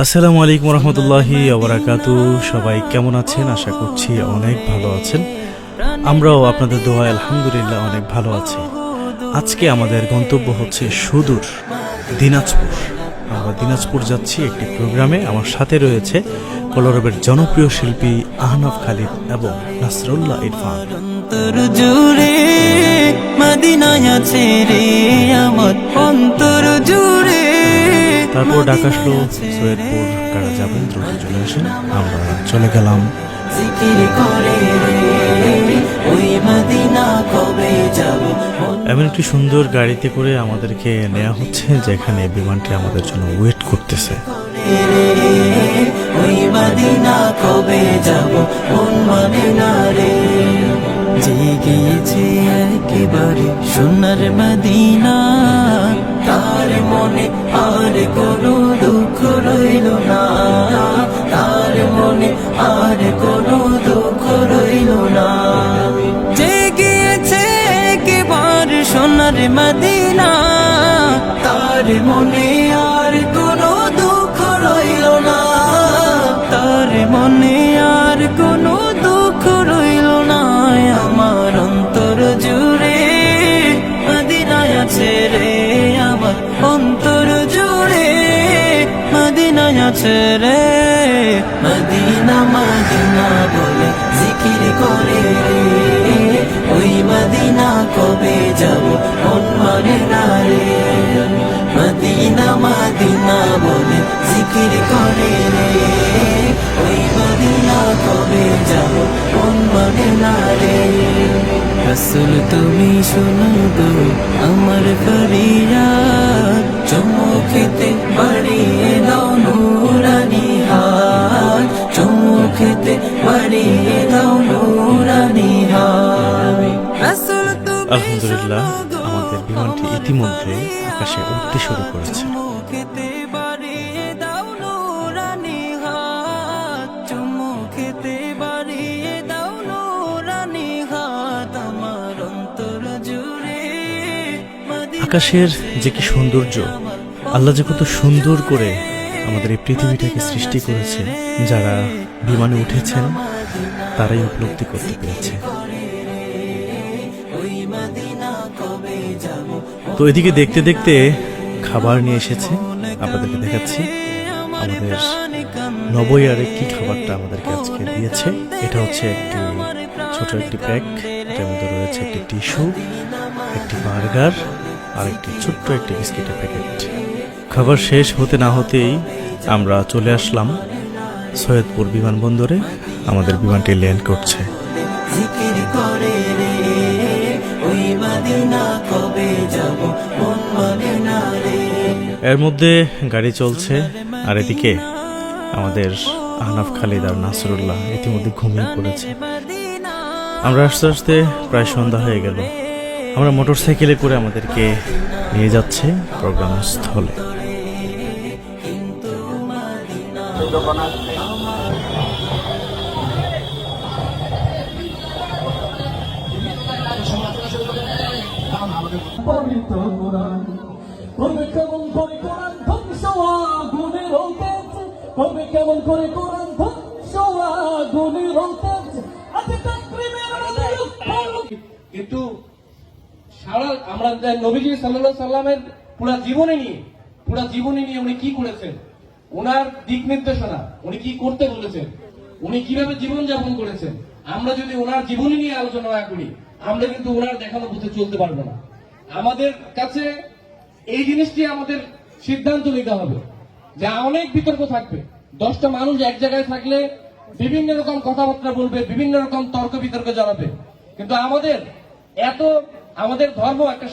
আসসালামু আলাইকুম রহমতুল্লাহি ওবারাকাতু। সবাই কেমন আছেন? আশা করছি অনেক ভালো আছেন। আমরাও আপনাদের দোয়ায় আলহামদুলিল্লাহ অনেক ভালো আছি। আজকে আমাদের গন্তব্য হচ্ছে সুদূর দিনাজপুর। আমরা দিনাজপুর যাচ্ছি একটি প্রোগ্রামে। আমার সাথে রয়েছে কলরবের জনপ্রিয় শিল্পী আহনাফ খালিদ এবং নাসরুল্লাহ ইরফান। তারপর ডাক আসলো সৈয়দপুর, কারা যাবেন দ্রুত চলে আসেন। আমরা চলে গেলাম। এমন একটি সুন্দর গাড়িতে করে আমাদেরকে নেওয়া হচ্ছে, যেখানে বিমানটি আমাদের জন্য ওয়েট করতেছে। গিয়েছে একেবারে সোনার মদিনা, তার মনে আর কোনো দুঃখ রইল না, তার মনে আর কোনো দুঃখ রইল না। যে গিয়েছে একেবারে সোনার মদিনা, তার মনে আর কোনো দুঃখ রইল না, তার মনে আর কোনো দুঃখ রইল না। আমার অন্তর জুড়ে মদিনায় আছে রে, আমার অন্তর জুড়ে মদিনায় আছে রে। মদিনা মদিনা বলে জিকির করে রে, ওই মদিনা কবে যাব মন মানে না রে। মদিনা মদিনা বলে জিকির করে রে, ওই মদিনা কবে যাব মন মানে না রে। রাসূল তুমি শোনো গো আমার ফরিয়াদ, চমকেতে বাড়িয়ে দাও নূরানি হাত, চমকেতে বাড়িয়ে দাও নূরানি হাত। রাসূল তুমি আলহামদুলিল্লাহ, আমাদের বিমানটি ইতিমধ্যে আকাশে উঠতে শুরু করেছে। চমকেতে বাড়িয়ে দাও নূরানি হাত, চমকেতে বাড়িয়ে দাও নূরানি হাত। আমার অন্তর জুড়ে আকাশের যে কি সৌন্দর্য, আল্লাহ যে কত সুন্দর করে আমাদের এই পৃথিবীটাকে সৃষ্টি করেছে, যারা বিমানে উঠেছেন তারাই উপলব্ধি করতে পেরেছে। তো এদিকে দেখতে দেখতে খাবার নিয়ে এসেছে, আপনাদেরকে দেখাচ্ছি। আমাদের নবইয়ারে কি খাবারটা আমাদেরকে আজকে দিয়েছে। এটা হচ্ছে একটি ছোট একটি প্যাক, এটার মধ্যে রয়েছে একটি টিস্যু, একটি বার্গার আর একটি ছোট্ট একটি বিস্কিটের প্যাকেট। খাবার শেষ হতে না হতেই আমরা চলে আসলাম সৈয়দপুর বিমানবন্দরে। আমাদের বিমানটি ল্যান্ড করছে। এর মধ্যে গাড়ি চলছে, আর এদিকে আমাদের আহনাফ খালিদ আর নাসরুল্লাহ ইতিমধ্যে ঘুমিয়ে পড়েছে। আমরা আস্তে আস্তে প্রায় সন্ধ্যা হয়ে গেল। আমরা মোটরসাইকেলে করে আমাদেরকে নিয়ে যাচ্ছে প্রোগ্রাম স্থলে। কেমন করে কোরআন ধ্বংস আগুনের হতেছে, কবে কেমন করে কোরআন ধ্বংস আগুনের হতেছে। কিন্তু সারা আমরা নবীজি সাল্লাল্লাহু আলাইহি সাল্লামের পুরা জীবনী নিয়ে উনি কি করেছেন, ওনার দিক নির্দেশনা, উনি কি করতে বলেছেন, উনি কিভাবে জীবন যাপন করেছেন, আমরা যদি ওনার জীবনী নিয়ে আলোচনা না করি, আমরা কিন্তু ওনার দেখানো পথে চলতে পারবো না। আমাদের কাছে এই জিনিসটি আমাদের সিদ্ধান্ত নিতে হবে যে অনেক বিতর্ক থাকবে। 10টা মানুষ এক জায়গায় থাকলে বিভিন্ন রকম কথাবার্তা বলবে, বিভিন্ন রকম তর্ক বিতর্ক জড়াবে, কিন্তু আমাদের ধর্ম একটা